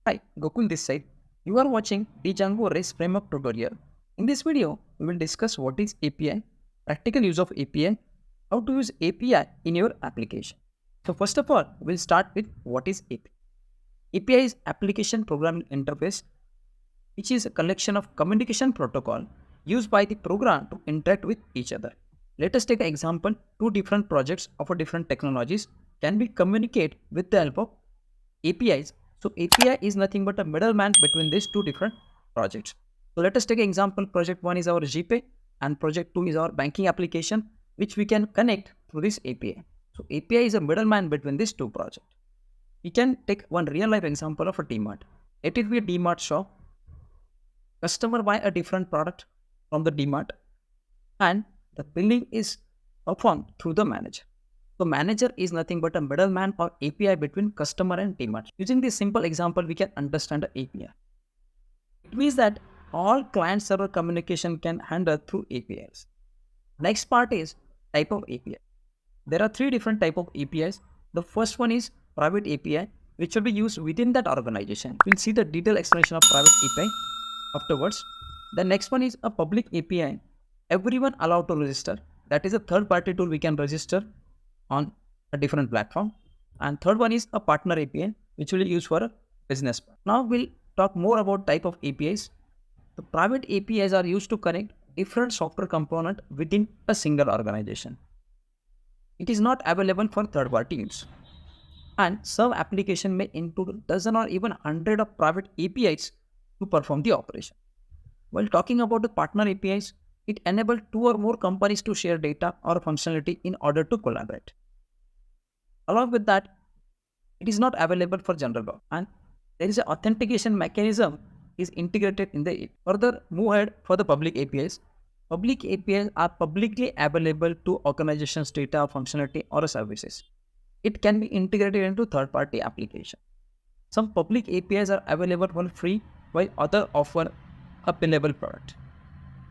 Hi, Gokul this side. You are watching the Django REST framework tutorial. In this video, we will discuss what is API, practical use of API, how to use API in your application. So first of all, we'll start with what is API. API is Application Programming Interface, which is a collection of communication protocol used by the program to interact with each other. Let us take an example. Two different projects of a different technologies can be communicate with the help of APIs. So API is nothing but a middleman between these two different projects. So let us take an example. Project 1 is our GPay and project 2 is our banking application, which we can connect through this API. So API is a middleman between these two projects. We can take one real life example of a DMart. Let it be a DMart shop. Customer buy a different product from the DMart and the billing is performed through the manager. So manager is nothing but a middleman or API between customer and DMart. Using this simple example, we can understand the API. It means that all client server communication can handle through APIs. Next part is type of API. There are three different type of APIs. The first one is private API, which will be used within that organization. We'll see the detailed explanation of private API afterwards. The next one is a public API. Everyone allowed to register. That is a third party tool we can register on a different platform. And third one is a partner API, which will be used for a business. Now we'll talk more about type of APIs. The private APIs are used to connect different software component within a single organization. It is not available for third party use. And some application may include dozen or even hundred of private APIs to perform the operation. While talking about the partner APIs, it enables two or more companies to share data or functionality in order to collaborate. Along with that, it is not available for general work and there is an authentication mechanism is integrated in the API. Further, move ahead for the public APIs. Public APIs are publicly available to organizations' data, functionality, or services. It can be integrated into third-party application. Some public APIs are available for free, while others offer a payable product.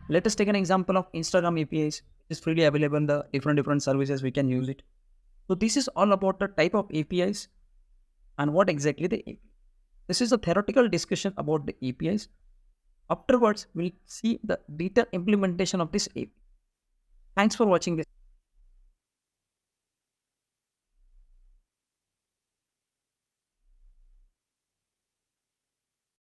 Let us take an example of Instagram APIs. It is freely available in the different services we can use it. So this is all about the type of APIs and what exactly the API. This is a theoretical discussion about the APIs. Afterwards, we'll see the detailed implementation of this API. Thanks for watching this.